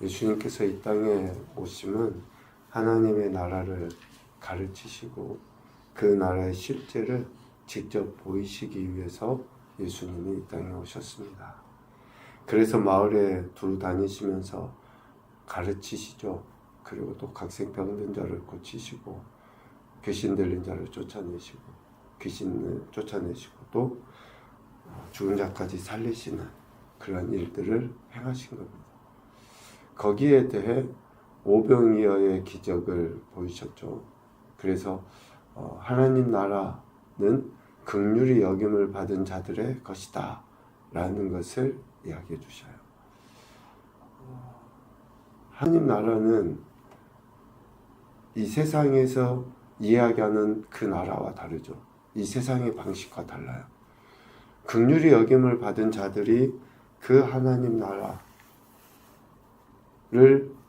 예수님께서 이 땅에 오심은 하나님의 나라를 가르치시고 그 나라의 실제를 직접 보이시기 위해서 예수님이 이 땅에 오셨습니다. 그래서 마을에 두루 다니시면서 가르치시죠. 그리고 또 각생병든 자를 고치시고 귀신 들린 자를 쫓아내시고 귀신을 쫓아내시고 또 죽은 자까지 살리시는 그런 일들을 행하신 겁니다. 거기에 대해 오병이어의 기적을 보이셨죠. 그래서 하나님 나라는 긍휼히 여김을 받은 자들의 것이다 라는 것을 이야기해 주셔요. 하나님 나라는 이 세상에서 이야기하는 그 나라와 다르죠. 이 세상의 방식과 달라요. 긍휼히 여김을 받은 자들이 그 하나님 나라를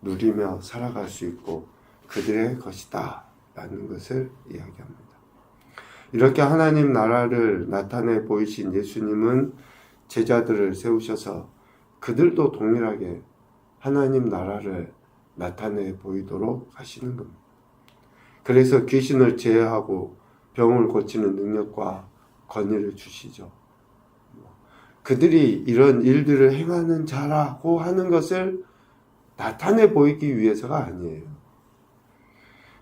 누리며 살아갈 수 있고 그들의 것이다 라는 것을 이야기합니다. 이렇게 하나님 나라를 나타내 보이신 예수님은 제자들을 세우셔서 그들도 동일하게 하나님 나라를 나타내 보이도록 하시는 겁니다. 그래서 귀신을 제어하고 병을 고치는 능력과 권위를 주시죠. 그들이 이런 일들을 행하는 자라고 하는 것을 나타내 보이기 위해서가 아니에요.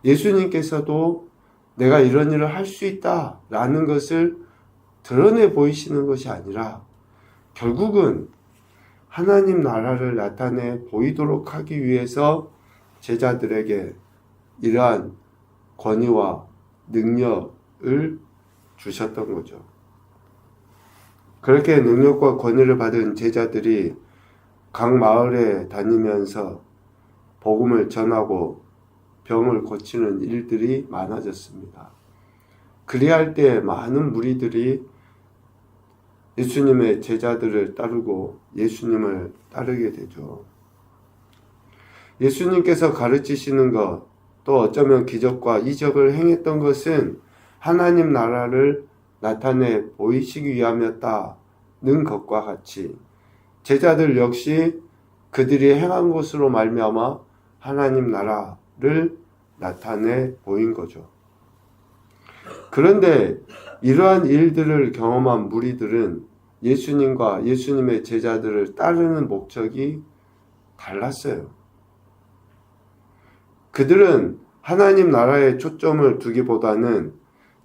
예수님께서도 내가 이런 일을 할 수 있다라는 것을 드러내 보이시는 것이 아니라 결국은 하나님 나라를 나타내 보이도록 하기 위해서 제자들에게 이러한 권위와 능력을 주셨던 거죠. 그렇게 능력과 권위를 받은 제자들이 각 마을에 다니면서 복음을 전하고 병을 고치는 일들이 많아졌습니다. 그리할 때 많은 무리들이 예수님의 제자들을 따르고 예수님을 따르게 되죠. 예수님께서 가르치시는 것, 또 어쩌면 기적과 이적을 행했던 것은 하나님 나라를 나타내 보이시기 위함이었다는 것과 같이 제자들 역시 그들이 행한 것으로 말미암아 하나님 나라를 나타내 보인 거죠. 그런데 이러한 일들을 경험한 무리들은 예수님과 예수님의 제자들을 따르는 목적이 달랐어요. 그들은 하나님 나라에 초점을 두기보다는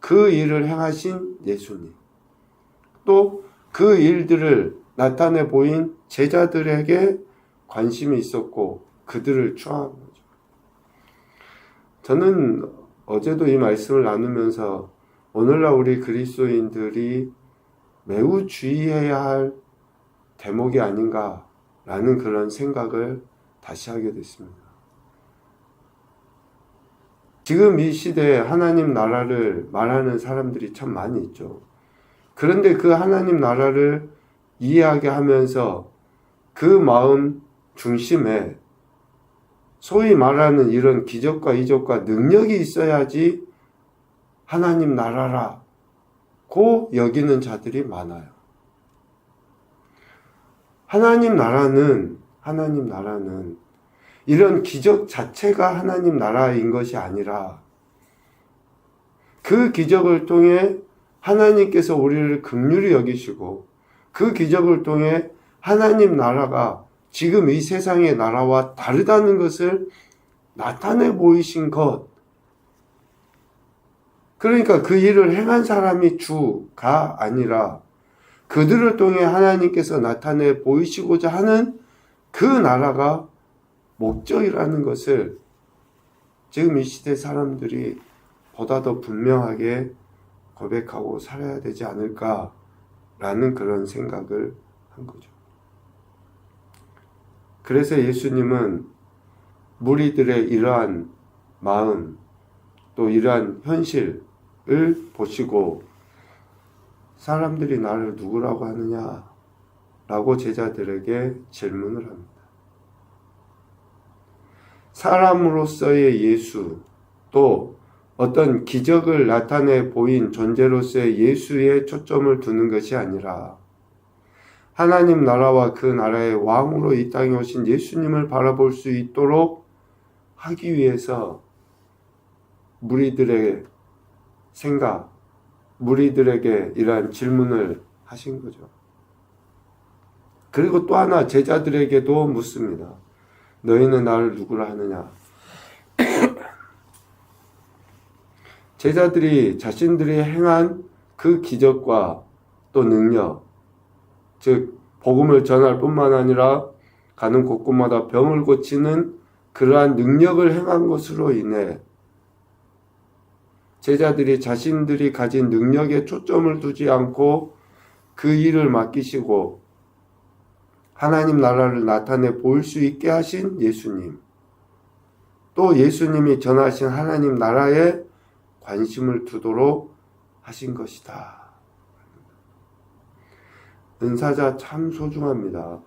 그 일을 행하신 예수님, 또 그 일들을 나타내 보인 제자들에게 관심이 있었고 그들을 추앙한 거죠. 저는 어제도 이 말씀을 나누면서 오늘날 우리 그리스도인들이 매우 주의해야 할 대목이 아닌가라는 그런 생각을 다시 하게 됐습니다. 지금 이 시대에 하나님 나라를 말하는 사람들이 참 많이 있죠. 그런데 그 하나님 나라를 이해하게 하면서 그 마음 중심에 소위 말하는 이런 기적과 이적과 능력이 있어야지 하나님 나라라고 여기는 자들이 많아요. 하나님 나라는 이런 기적 자체가 하나님 나라인 것이 아니라 그 기적을 통해 하나님께서 우리를 긍휼히 여기시고 그 기적을 통해 하나님 나라가 지금 이 세상의 나라와 다르다는 것을 나타내 보이신 것. 그러니까 그 일을 행한 사람이 주가 아니라 그들을 통해 하나님께서 나타내 보이시고자 하는 그 나라가 목적이라는 것을 지금 이 시대 사람들이 보다 더 분명하게 고백하고 살아야 되지 않을까라는 그런 생각을 한 거죠. 그래서 예수님은 무리들의 이러한 마음 또 이러한 현실을 보시고 사람들이 나를 누구라고 하느냐라고 제자들에게 질문을 합니다. 사람으로서의 예수, 또 어떤 기적을 나타내 보인 존재로서의 예수에 초점을 두는 것이 아니라 하나님 나라와 그 나라의 왕으로 이 땅에 오신 예수님을 바라볼 수 있도록 하기 위해서 무리들의 생각, 무리들에게 이러한 질문을 하신 거죠. 그리고 또 하나 제자들에게도 묻습니다. 너희는 나를 누구라 하느냐? 제자들이 자신들이 행한 그 기적과 또 능력, 즉 복음을 전할 뿐만 아니라 가는 곳곳마다 병을 고치는 그러한 능력을 행한 것으로 인해 제자들이 자신들이 가진 능력에 초점을 두지 않고 그 일을 맡기시고 하나님 나라를 나타내 보일 수 있게 하신 예수님, 또 예수님이 전하신 하나님 나라에 관심을 두도록 하신 것이다. 은사자 참 소중합니다.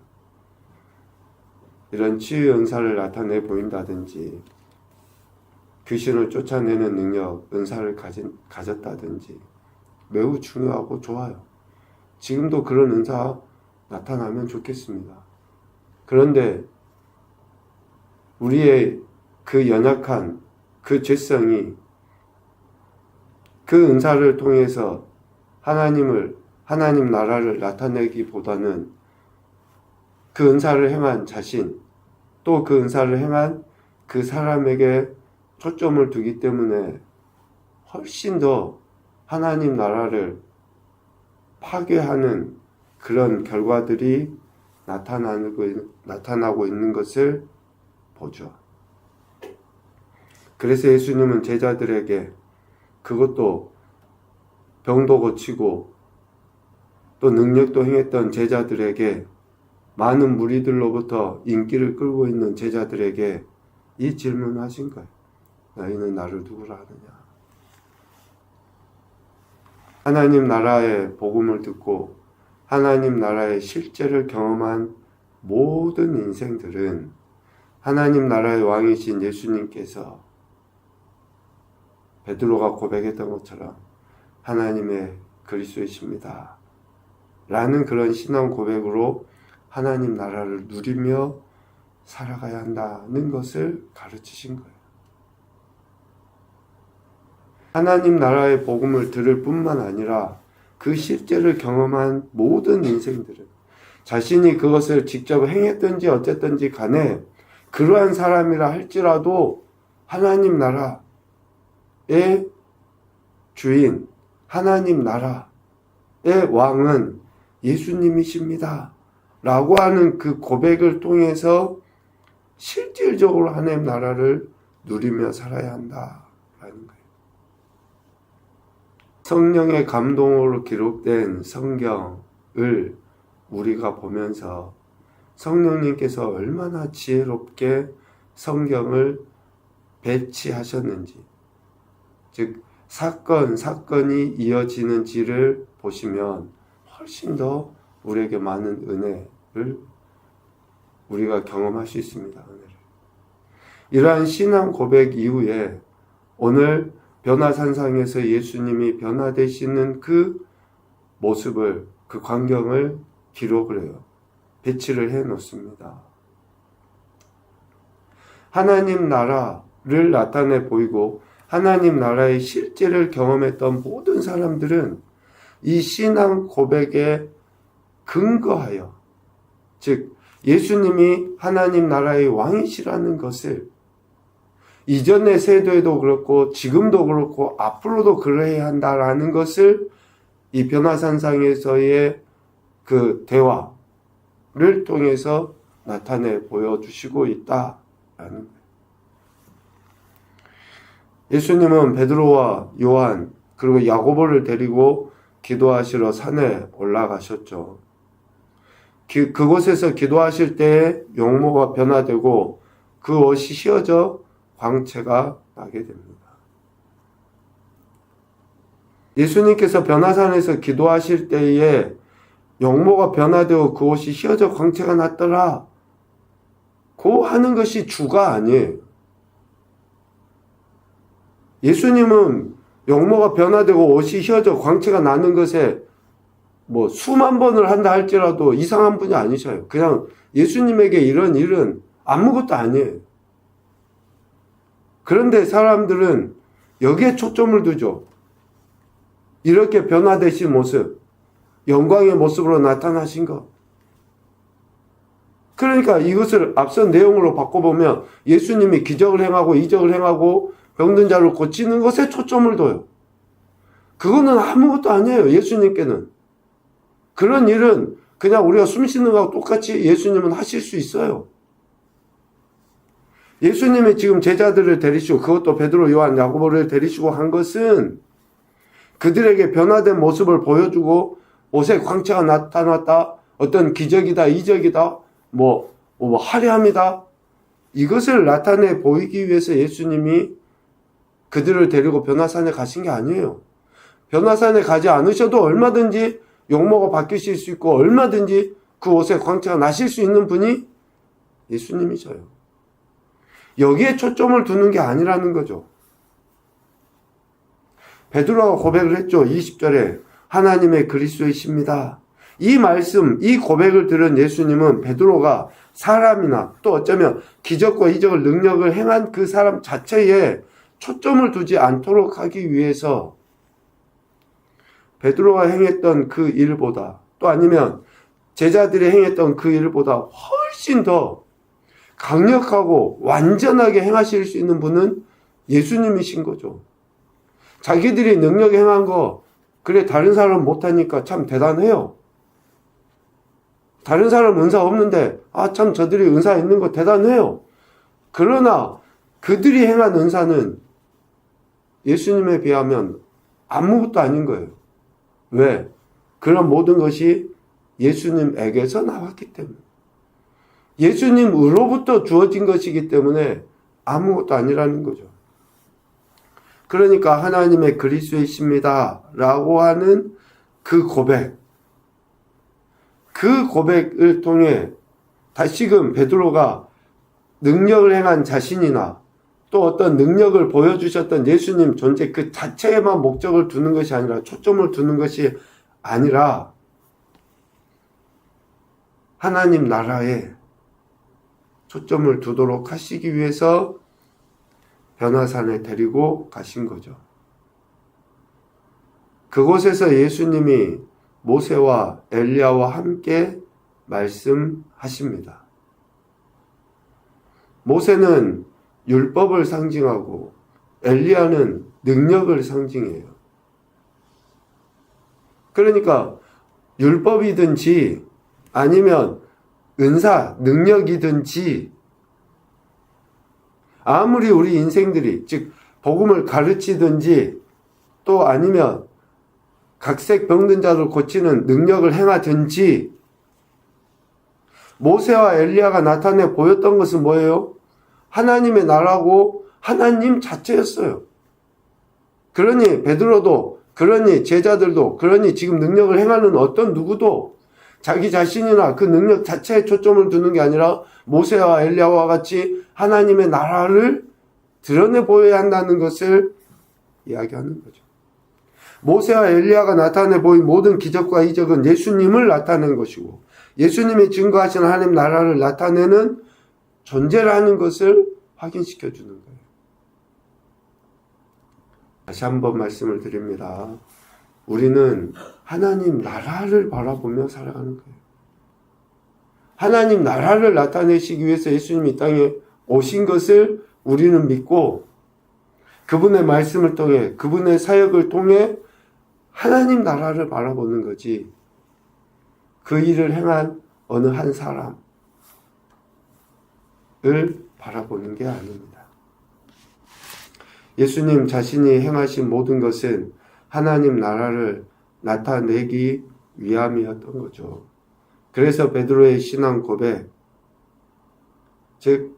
이런 치유의 은사를 나타내 보인다든지 귀신을 쫓아내는 능력, 은사를 가졌다든지 매우 중요하고 좋아요. 지금도 그런 은사 나타나면 좋겠습니다. 그런데 우리의 그 연약한 그 죄성이 그 은사를 통해서 하나님 나라를 나타내기보다는 그 은사를 행한 자신, 또 그 은사를 행한 그 사람에게 초점을 두기 때문에 훨씬 더 하나님 나라를 파괴하는 그런 결과들이 나타나고 있는 것을 보죠. 그래서 예수님은 제자들에게, 그것도 병도 고치고 또 능력도 행했던 제자들에게, 많은 무리들로부터 인기를 끌고 있는 제자들에게 이 질문을 하신 거예요. 너희는 나를 누구라 하느냐? 하나님 나라의 복음을 듣고 하나님 나라의 실제를 경험한 모든 인생들은 하나님 나라의 왕이신 예수님께서 베드로가 고백했던 것처럼 하나님의 그리스도이십니다 라는 그런 신앙 고백으로 하나님 나라를 누리며 살아가야 한다는 것을 가르치신 거예요. 하나님 나라의 복음을 들을 뿐만 아니라 그 실제를 경험한 모든 인생들은 자신이 그것을 직접 행했든지 어쨌든지 간에 그러한 사람이라 할지라도 하나님 나라의 주인, 하나님 나라의 왕은 예수님이십니다 라고 하는 그 고백을 통해서 실질적으로 하나님 나라를 누리며 살아야 한다라는 거예요. 성령의 감동으로 기록된 성경을 우리가 보면서 성령님께서 얼마나 지혜롭게 성경을 배치하셨는지, 즉 사건이 이어지는지를 보시면 훨씬 더 우리에게 많은 은혜를 우리가 경험할 수 있습니다. 은혜를. 이러한 신앙 고백 이후에 오늘 변화산상에서 예수님이 변화되시는 그 모습을, 그 광경을 기록을 해요. 배치를 해 놓습니다. 하나님 나라를 나타내 보이고 하나님 나라의 실제를 경험했던 모든 사람들은 이 신앙 고백에 근거하여, 즉 예수님이 하나님 나라의 왕이시라는 것을 이전의 세대도 그렇고 지금도 그렇고 앞으로도 그래야 한다라는 것을 이 변화산상에서의 그 대화를 통해서 나타내 보여주시고 있다라는 거예요. 예수님은 베드로와 요한 그리고 야고보를 데리고 기도하시러 산에 올라가셨죠. 그곳에서 기도하실 때 용모가 변화되고 그 옷이 휘어져 광채가 나게 됩니다. 예수님께서 변화산에서 기도하실 때에 용모가 변화되고 그 옷이 휘어져 광채가 났더라 고 하는 것이 주가 아니에요. 예수님은 용모가 변화되고 옷이 휘어져 광채가 나는 것에 뭐 수만 번을 한다 할지라도 이상한 분이 아니셔요. 그냥 예수님에게 이런 일은 아무것도 아니에요. 그런데 사람들은 여기에 초점을 두죠. 이렇게 변화되신 모습, 영광의 모습으로 나타나신 것. 그러니까 이것을 앞선 내용으로 바꿔보면 예수님이 기적을 행하고 이적을 행하고 병든 자를 고치는 것에 초점을 둬요. 그거는 아무것도 아니에요. 예수님께는. 그런 일은 그냥 우리가 숨 쉬는 거하고 똑같이 예수님은 하실 수 있어요. 예수님이 지금 제자들을 데리시고, 그것도 베드로, 요한, 야고보를 데리시고 한 것은 그들에게 변화된 모습을 보여주고 옷에 광채가 나타났다, 어떤 기적이다, 이적이다, 뭐 화려함이다, 이것을 나타내 보이기 위해서 예수님이 그들을 데리고 변화산에 가신 게 아니에요. 변화산에 가지 않으셔도 얼마든지 용모가 바뀌실 수 있고 얼마든지 그 옷에 광채가 나실 수 있는 분이 예수님이셔요. 여기에 초점을 두는 게 아니라는 거죠. 베드로가 고백을 했죠. 20절에 하나님의 그리스도이십니다. 이 말씀, 이 고백을 들은 예수님은 베드로가 사람이나 또 어쩌면 기적과 이적을 능력을 행한 그 사람 자체에 초점을 두지 않도록 하기 위해서 베드로가 행했던 그 일보다, 또 아니면 제자들이 행했던 그 일보다 훨씬 더 강력하고 완전하게 행하실 수 있는 분은 예수님이신 거죠. 자기들이 능력 행한 거, 그래 다른 사람 못하니까 참 대단해요. 다른 사람 은사 없는데 참 저들이 은사 있는 거 대단해요. 그러나 그들이 행한 은사는 예수님에 비하면 아무것도 아닌 거예요. 왜? 그런 모든 것이 예수님에게서 나왔기 때문에, 예수님으로부터 주어진 것이기 때문에 아무것도 아니라는 거죠. 그러니까 하나님의 그리스도이십니다 라고 하는 그 고백을 통해 다시금 베드로가 능력을 행한 자신이나 또 어떤 능력을 보여주셨던 예수님 존재 그 자체에만 목적을 두는 것이 아니라, 초점을 두는 것이 아니라 하나님 나라에 초점을 두도록 하시기 위해서 변화산에 데리고 가신 거죠. 그곳에서 예수님이 모세와 엘리야와 함께 말씀하십니다. 모세는 율법을 상징하고 엘리야는 능력을 상징해요. 그러니까 율법이든지 아니면 은사, 능력이든지 아무리 우리 인생들이, 즉 복음을 가르치든지 또 아니면 각색 병든 자를 고치는 능력을 행하든지, 모세와 엘리야가 나타내 보였던 것은 뭐예요? 하나님의 나라고 하나님 자체였어요. 그러니 베드로도, 그러니 제자들도, 그러니 지금 능력을 행하는 어떤 누구도 자기 자신이나 그 능력 자체에 초점을 두는 게 아니라 모세와 엘리야와 같이 하나님의 나라를 드러내 보여야 한다는 것을 이야기하는 거죠. 모세와 엘리야가 나타내 보인 모든 기적과 이적은 예수님을 나타낸 것이고, 예수님이 증거하신 하나님 나라를 나타내는 존재라는 것을 확인시켜 주는 거예요. 다시 한번 말씀을 드립니다. 우리는 하나님 나라를 바라보며 살아가는 거예요. 하나님 나라를 나타내시기 위해서 예수님이 이 땅에 오신 것을 우리는 믿고, 그분의 말씀을 통해, 그분의 사역을 통해 하나님 나라를 바라보는 거지, 그 일을 행한 어느 한 사람을 바라보는 게 아닙니다. 예수님 자신이 행하신 모든 것은 하나님 나라를 나타내기 위함이었던 거죠. 그래서 베드로의 신앙 고백, 즉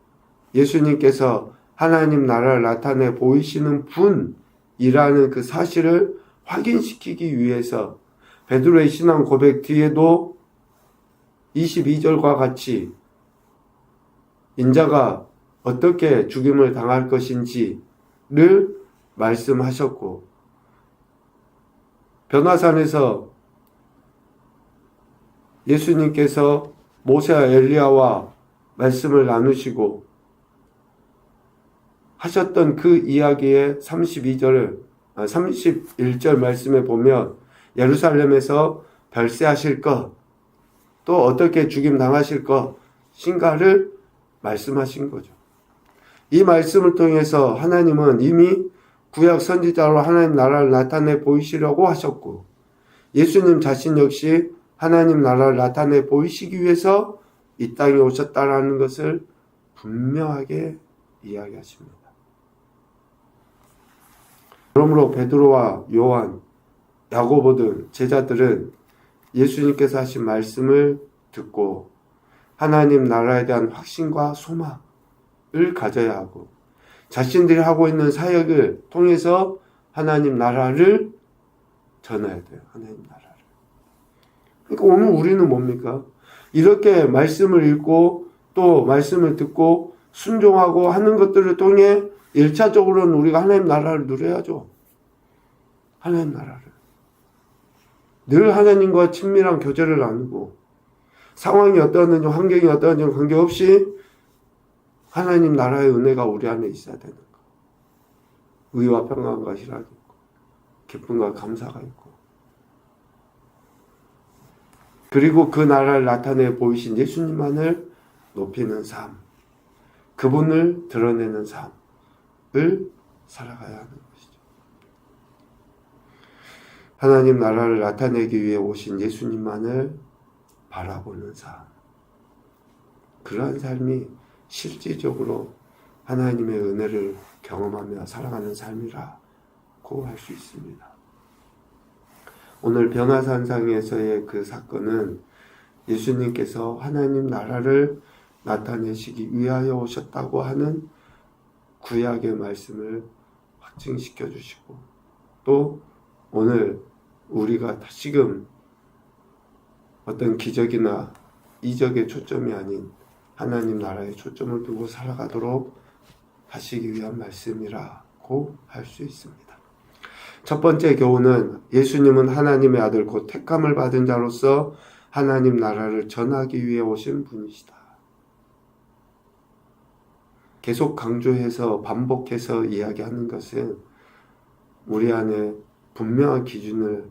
예수님께서 하나님 나라를 나타내 보이시는 분이라는 그 사실을 확인시키기 위해서 베드로의 신앙 고백 뒤에도 22절과 같이 인자가 어떻게 죽임을 당할 것인지를 말씀하셨고, 변화산에서 예수님께서 모세와 엘리야와 말씀을 나누시고 하셨던 그 이야기의 31절 말씀에 보면 예루살렘에서 별세하실 것, 또 어떻게 죽임 당하실 것인가를 말씀하신 거죠. 이 말씀을 통해서 하나님은 이미 구약 선지자로 하나님 나라를 나타내 보이시려고 하셨고, 예수님 자신 역시 하나님 나라를 나타내 보이시기 위해서 이 땅에 오셨다라는 것을 분명하게 이야기하십니다. 그러므로 베드로와 요한, 야고보 등 제자들은 예수님께서 하신 말씀을 듣고 하나님 나라에 대한 확신과 소망을 가져야 하고, 자신들이 하고 있는 사역을 통해서 하나님 나라를 전해야 돼요. 하나님 나라를. 그러니까 오늘 우리는 뭡니까? 이렇게 말씀을 읽고 또 말씀을 듣고 순종하고 하는 것들을 통해 1차적으로는 우리가 하나님 나라를 누려야죠. 하나님 나라를. 늘 하나님과 친밀한 교제를 나누고 상황이 어떠한지 환경이 어떠한지 관계없이 하나님 나라의 은혜가 우리 안에 있어야 되는 거. 의와 평안과 희락이 있고 기쁨과 감사가 있고, 그리고 그 나라를 나타내 보이신 예수님만을 높이는 삶, 그분을 드러내는 삶을 살아가야 하는 것이죠. 하나님 나라를 나타내기 위해 오신 예수님만을 바라보는 삶, 그러한 삶이 실질적으로 하나님의 은혜를 경험하며 살아가는 삶이라고 할 수 있습니다. 오늘 변화산상에서의 그 사건은 예수님께서 하나님 나라를 나타내시기 위하여 오셨다고 하는 구약의 말씀을 확증시켜 주시고, 또 오늘 우리가 다시금 어떤 기적이나 이적의 초점이 아닌 하나님 나라에 초점을 두고 살아가도록 하시기 위한 말씀이라고 할 수 있습니다. 첫 번째 교훈은 예수님은 하나님의 아들 곧 택함을 받은 자로서 하나님 나라를 전하기 위해 오신 분이시다. 계속 강조해서 반복해서 이야기하는 것은 우리 안에 분명한 기준을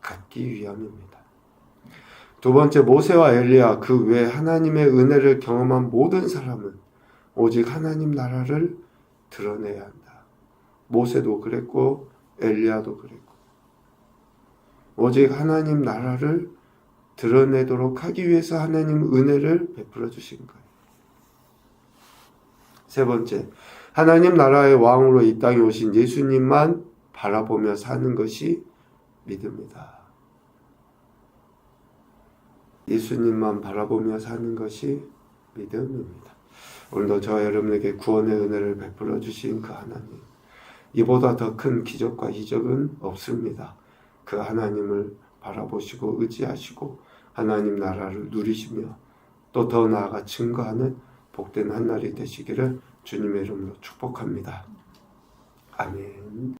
갖기 위함입니다. 두 번째, 모세와 엘리야 그 외 하나님의 은혜를 경험한 모든 사람은 오직 하나님 나라를 드러내야 한다. 모세도 그랬고 엘리야도 그랬고, 오직 하나님 나라를 드러내도록 하기 위해서 하나님 은혜를 베풀어 주신 거예요. 세 번째, 하나님 나라의 왕으로 이 땅에 오신 예수님만 바라보며 사는 것이 믿음이다. 예수님만 바라보며 사는 것이 믿음입니다. 오늘도 저와 여러분에게 구원의 은혜를 베풀어 주신 그 하나님, 이보다 더 큰 기적과 이적은 없습니다. 그 하나님을 바라보시고 의지하시고 하나님 나라를 누리시며 또 더 나아가 증거하는 복된 한 날이 되시기를 주님의 이름으로 축복합니다. 아멘.